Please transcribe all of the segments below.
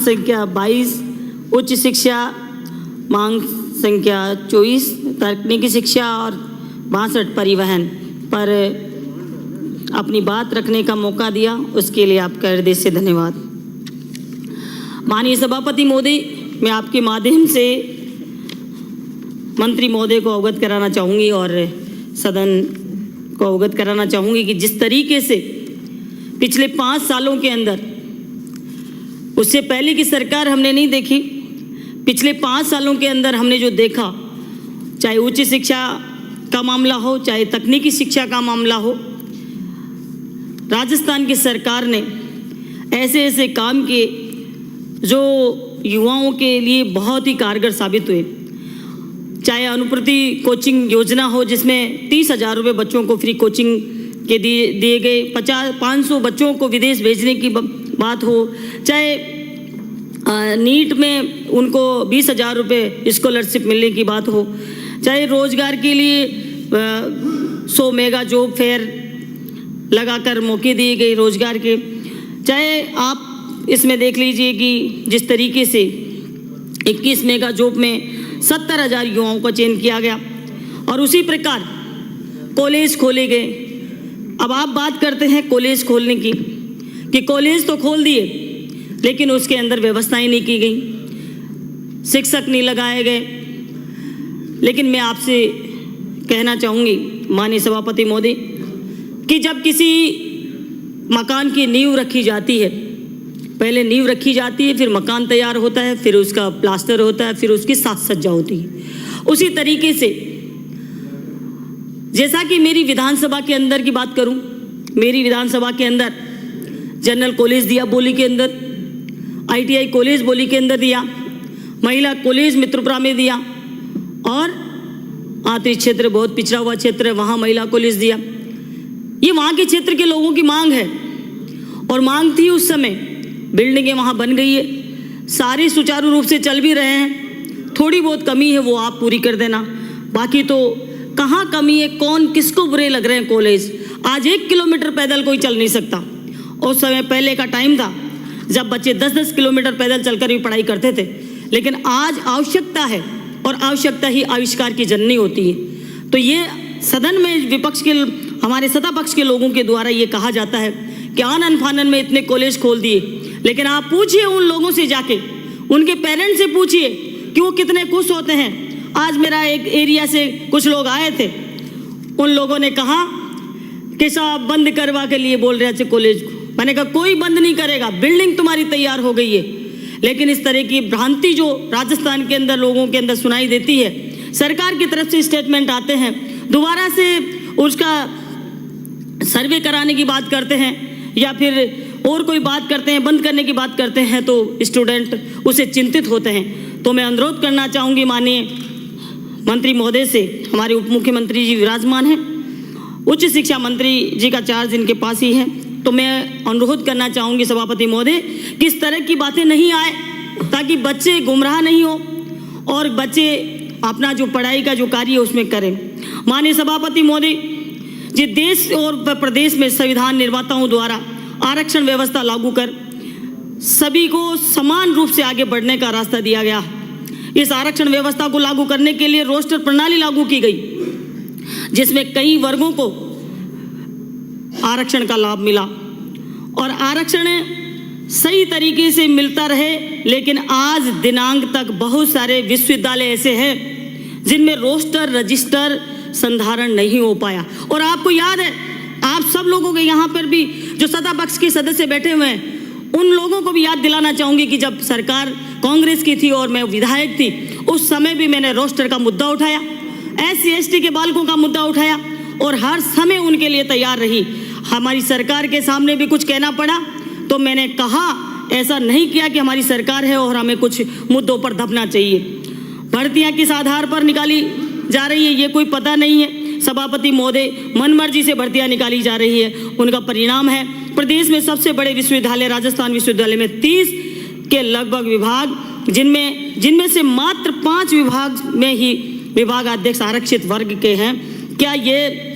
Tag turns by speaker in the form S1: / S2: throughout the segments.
S1: संख्या 22, उच्च शिक्षा मांग संख्या 24, तकनीकी शिक्षा और 62 परिवहन पर अपनी बात रखने का मौका दिया, उसके लिए आपका हृदय से धन्यवाद। माननीय सभापति महोदय, मैं आपके माध्यम से मंत्री महोदय को अवगत कराना चाहूँगी और सदन को अवगत कराना चाहूँगी कि जिस तरीके से पिछले 5 सालों के अंदर, उससे पहले की सरकार हमने नहीं देखी, पिछले 5 सालों के अंदर हमने जो देखा, चाहे उच्च शिक्षा का मामला हो, चाहे तकनीकी शिक्षा का मामला हो, राजस्थान की सरकार ने ऐसे ऐसे काम किए जो युवाओं के लिए बहुत ही कारगर साबित हुए। चाहे अनुप्रति कोचिंग योजना हो, जिसमें 30,000 रुपये बच्चों को फ्री कोचिंग के दिए गए, 500 बच्चों को विदेश भेजने की बात हो, चाहे नीट में उनको 20,000 रुपये स्कॉलरशिप मिलने की बात हो, चाहे रोजगार के लिए 100 मेगा जॉब फेयर लगाकर मौके दिए गए रोजगार के, चाहे आप इसमें देख लीजिए कि जिस तरीके से 21 मेगा जॉब में 70,000 युवाओं का चयन किया गया और उसी प्रकार कॉलेज खोले गए। अब आप बात करते हैं कॉलेज खोलने की कि कॉलेज तो खोल दिए, लेकिन उसके अंदर व्यवस्थाएं नहीं की गई, शिक्षक नहीं लगाए गए। लेकिन मैं आपसे कहना चाहूँगी माननीय सभापति महोदय कि जब किसी मकान की नींव रखी जाती है, पहले नींव रखी जाती है, फिर मकान तैयार होता है, फिर उसका प्लास्टर होता है, फिर उसकी साज सज्जा होती है। उसी तरीके से जैसा कि मेरी विधानसभा के अंदर की बात करूं, मेरी विधानसभा के अंदर जनरल कॉलेज दिया बोली के अंदर, ITI कॉलेज बोली के अंदर दिया, महिला कॉलेज मित्रपुरा में दिया और आंतरिक क्षेत्र बहुत पिछड़ा हुआ क्षेत्र है, वहाँ महिला कॉलेज दिया। ये वहाँ के क्षेत्र के लोगों की मांग है और मांग थी उस समय। बिल्डिंगें वहाँ बन गई है, सारे सुचारू रूप से चल भी रहे हैं, थोड़ी बहुत कमी है वो आप पूरी कर देना, बाकी तो कहाँ कमी है, कौन किसको बुरे लग रहे हैं कॉलेज। आज 1 किलोमीटर पैदल कोई चल नहीं सकता। उस समय पहले का टाइम था जब बच्चे 10-10 किलोमीटर पैदल चलकर भी पढ़ाई करते थे, लेकिन आज आवश्यकता है और आवश्यकता ही आविष्कार की जननी होती है। तो ये सदन में विपक्ष के, हमारे सत्ता पक्ष के लोगों के द्वारा ये कहा जाता है कि आनन फानन में इतने कॉलेज खोल दिए, लेकिन आप पूछिए उन लोगों से, जाके उनके पेरेंट्स से पूछिए कि वो कितने खुश होते हैं। आज मेरा एक एरिया से कुछ लोग आए थे, उन लोगों ने कहा कि साहब बंद करवा के लिए बोल रहे थे कॉलेज को। मैंने कहा कोई बंद नहीं करेगा, बिल्डिंग तुम्हारी तैयार हो गई है। लेकिन इस तरह की भ्रांति जो राजस्थान के अंदर लोगों के अंदर सुनाई देती है, सरकार की तरफ से स्टेटमेंट आते हैं, दोबारा से उसका सर्वे कराने की बात करते हैं या फिर और कोई बात करते हैं, बंद करने की बात करते हैं, तो स्टूडेंट उसे चिंतित होते हैं। तो मैं अनुरोध करना चाहूँगी माननीय मंत्री महोदय से, हमारे उप मुख्यमंत्री जी विराजमान हैं, उच्च शिक्षा मंत्री जी का चार्ज इनके पास ही है, तो मैं अनुरोध करना चाहूँगी सभापति महोदय कि इस तरह की बातें नहीं आए, ताकि बच्चे गुमराह नहीं हो और बच्चे अपना जो पढ़ाई का जो कार्य है उसमें करें। माननीय सभापति महोदय जी, देश और प्रदेश में संविधान निर्माताओं द्वारा आरक्षण व्यवस्था लागू कर सभी को समान रूप से आगे बढ़ने का रास्ता दिया गया। इस आरक्षण व्यवस्था को लागू करने के लिए रोस्टर प्रणाली लागू की गई, जिसमें कई वर्गों को आरक्षण का लाभ मिला और आरक्षण सही तरीके से मिलता रहे। लेकिन आज दिनांक तक बहुत सारे विश्वविद्यालय ऐसे हैं जिनमें रोस्टर रजिस्टर संधारण नहीं हो पाया। और आपको याद है, आप सब लोगों के यहाँ पर भी जो सत्ता पक्ष के सदस्य बैठे हुए हैं, उन लोगों को भी याद दिलाना चाहूँगी कि जब सरकार कांग्रेस की थी और मैं विधायक थी, उस समय भी मैंने रोस्टर का मुद्दा उठाया, SC/ST के बालकों का मुद्दा उठाया और हर समय उनके लिए तैयार रही। हमारी सरकार के सामने भी कुछ कहना पड़ा तो मैंने कहा, ऐसा नहीं किया कि हमारी सरकार है और हमें कुछ मुद्दों पर दबना चाहिए। भर्तियाँ किस आधार पर निकाली जा रही है ये कोई पता नहीं है। सभापति महोदय, मनमर्जी से भर्तियाँ निकाली जा रही है, उनका परिणाम है प्रदेश में सबसे बड़े विश्वविद्यालय राजस्थान विश्वविद्यालय में 30 के लगभग विभाग, जिनमें से मात्र 5 विभाग में ही विभागाध्यक्ष आरक्षित वर्ग के हैं। क्या ये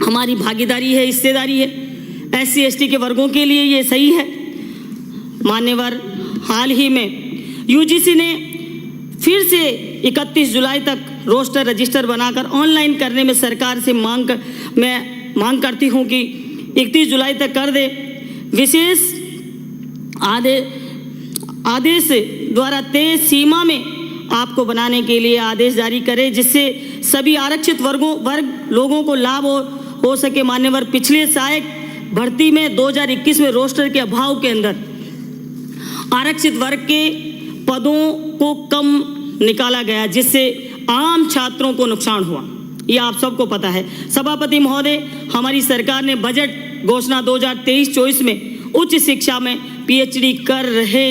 S1: हमारी भागीदारी है, हिस्सेदारी है? SC/ST के वर्गों के लिए ये सही है? मान्यवर हाल ही में यूजीसी ने फिर से 31 जुलाई तक रोस्टर रजिस्टर बनाकर ऑनलाइन करने में सरकार से मैं मांग करती हूं कि 31 जुलाई तक कर दे। विशेष आदेश द्वारा तय सीमा में आपको बनाने के लिए आदेश जारी करें, जिससे सभी आरक्षित वर्ग लोगों को लाभ हो सके। मान्यवर, पिछले सहायक भर्ती में 2021 में रोस्टर के अभाव के अंदर आरक्षित वर्ग के पदों को कम निकाला गया, जिससे आम छात्रों को नुकसान हुआ। ये आप सबको पता है। सभापति महोदय, हमारी सरकार ने बजट घोषणा 2023-24 में उच्च शिक्षा में पीएचडी कर रहे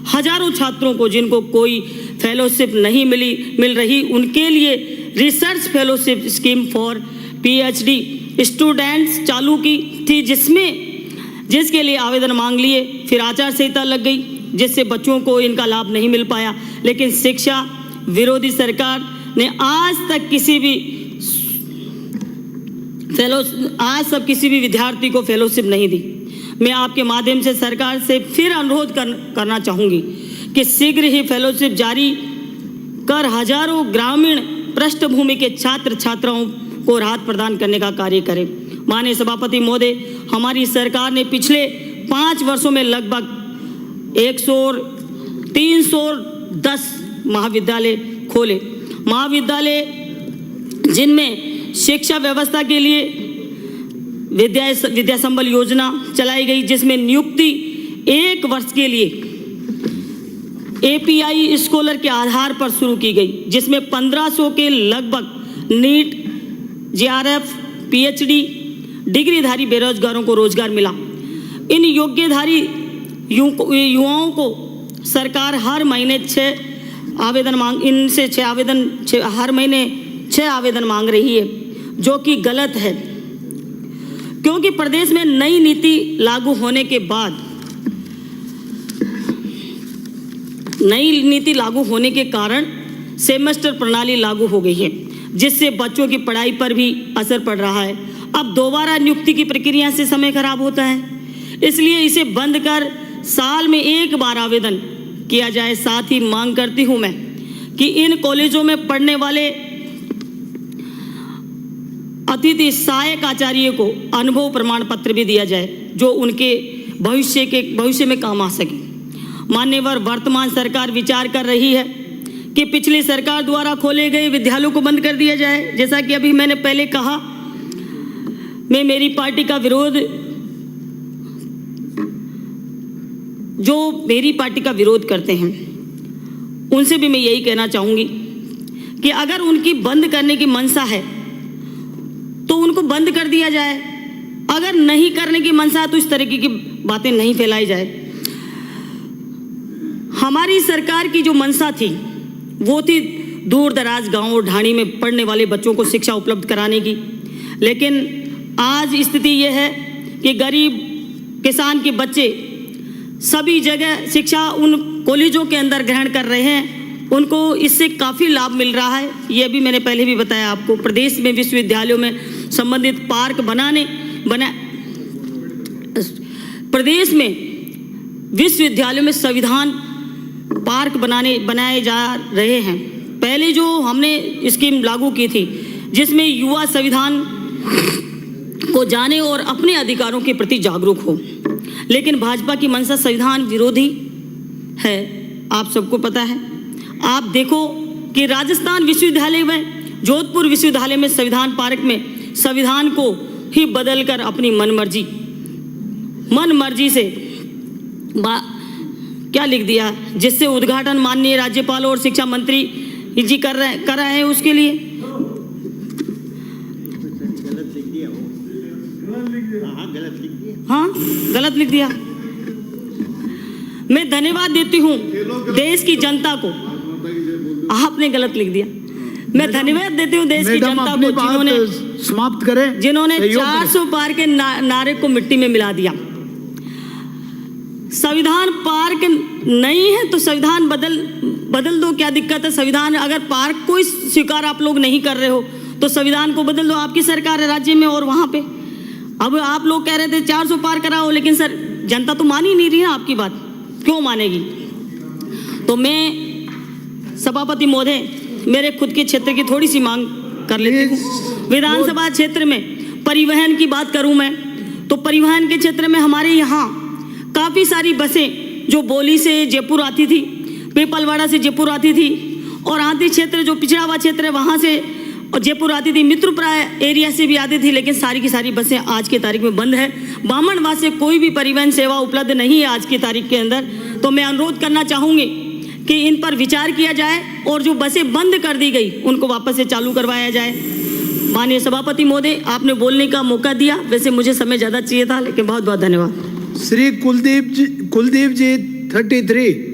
S1: हजारों छात्रों को जिनको कोई फेलोशिप नहीं मिल रही, उनके लिए research fellowship scheme for PhD students चालू की थी, जिसके लिए आवेदन मांग लिए। फिर आचार संहिता लग गई, जिससे बच्चों को इनका लाभ नहीं मिल पाया। लेकिन शिक्षा विरोधी सरकार ने आज तक किसी भी विद्यार्थी को फेलोशिप नहीं दी। मैं आपके माध्यम से सरकार से फिर अनुरोध करना चाहूँगी कि शीघ्र ही फेलोशिप जारी कर हजारों ग्रामीण पृष्ठभूमि के छात्र छात्राओं को राहत प्रदान करने का कार्य करें। माननीय सभापति महोदय, हमारी सरकार ने पिछले 5 वर्षों में लगभग 310 महाविद्यालय खोले। महाविद्यालय जिनमें शिक्षा व्यवस्था के लिए विद्या संबल योजना चलाई गई, जिसमें नियुक्ति 1 वर्ष के लिए एपीआई स्कॉलर के आधार पर शुरू की गई, जिसमें 1500 के लगभग नीट, जेआरएफ, पीएचडी डिग्रीधारी बेरोजगारों को रोजगार मिला। इन योग्यधारी युवाओं को सरकार हर महीने 6 आवेदन मांग रही है, जो कि गलत है, क्योंकि प्रदेश में नई नीति लागू होने के कारण सेमेस्टर प्रणाली लागू हो गई है, जिससे बच्चों की पढ़ाई पर भी असर पड़ रहा है। अब दोबारा नियुक्ति की प्रक्रिया से समय खराब होता है, इसलिए इसे बंद कर साल में 1 बार आवेदन किया जाए। साथ ही मांग करती हूं मैं कि इन कॉलेजों में पढ़ने वाले अतिथि सहायक आचार्य को अनुभव प्रमाण पत्र भी दिया जाए, जो उनके भविष्य में काम आ सके। मान्यवर, वर्तमान सरकार विचार कर रही है कि पिछली सरकार द्वारा खोले गए विद्यालयों को बंद कर दिया जाए। जैसा कि अभी मैंने पहले कहा, मेरी पार्टी का विरोध करते हैं, उनसे भी मैं यही कहना चाहूँगी कि अगर उनकी बंद करने की मंशा है तो उनको बंद कर दिया जाए। अगर नहीं करने की मंशा है तो इस तरीके की बातें नहीं फैलाई जाए। हमारी सरकार की जो मंशा थी वो थी दूर दराज गाँव ढाणी में पढ़ने वाले बच्चों को शिक्षा उपलब्ध कराने की, लेकिन आज स्थिति यह है कि गरीब किसान के बच्चे सभी जगह शिक्षा उन कॉलेजों के अंदर ग्रहण कर रहे हैं, उनको इससे काफ़ी लाभ मिल रहा है। ये भी मैंने पहले भी बताया आपको। प्रदेश में विश्वविद्यालयों में संबंधित पार्क प्रदेश में विश्वविद्यालयों में संविधान पार्क बनाए जा रहे हैं। पहले जो हमने स्कीम लागू की थी, जिसमें युवा संविधान को जाने और अपने अधिकारों के प्रति जागरूक हो, लेकिन भाजपा की मंशा संविधान विरोधी है, आप सबको पता है। आप देखो कि राजस्थान विश्वविद्यालय में, जोधपुर विश्वविद्यालय में संविधान पार्क में संविधान को ही बदलकर अपनी मनमर्जी से क्या लिख दिया, जिससे उद्घाटन माननीय राज्यपाल और शिक्षा मंत्री जी कर रहे हैं। उसके लिए गलत लिख दिया। मैं धन्यवाद देती हूँ देश की जनता को। आपने गलत लिख दिया। मैं धन्यवाद देती हूँ देश की जनता को, जिन्होंने
S2: समाप्त करें,
S1: जिन्होंने 400 पार के नारे को मिट्टी में मिला दिया। संविधान पार्क नहीं है तो संविधान बदल दो, क्या दिक्कत है? संविधान अगर पार्क को स्वीकार आप लोग नहीं कर रहे हो तो संविधान को बदल दो। आपकी सरकार है राज्य में और वहां पे अब आप लोग कह रहे थे 400 पार कराओ, लेकिन सर जनता तो मान ही नहीं रही है आपकी बात। क्यों मानेगी? तो मैं सभापति महोदय मेरे खुद के क्षेत्र की थोड़ी सी मांग कर लेती हूँ। विधानसभा क्षेत्र में परिवहन की बात करूँ मैं तो परिवहन के क्षेत्र में हमारे यहाँ काफ़ी सारी बसें जो बोली से जयपुर आती थी, पीपलवाड़ा से जयपुर आती थी और आंधी क्षेत्र जो पिछड़ा हुआ क्षेत्र है वहाँ से और जयपुर आती थी, मित्रप्राय एरिया से भी आती थी, लेकिन सारी की सारी बसें आज की तारीख में बंद है। बामणवास से कोई भी परिवहन सेवा उपलब्ध नहीं है आज की तारीख के अंदर। तो मैं अनुरोध करना चाहूँगी कि इन पर विचार किया जाए और जो बसें बंद कर दी गई उनको वापस से चालू करवाया जाए। माननीय सभापति महोदय, आपने बोलने का मौका दिया, वैसे मुझे समय ज़्यादा चाहिए था, लेकिन बहुत बहुत धन्यवाद।
S2: श्री कुलदीप जी 33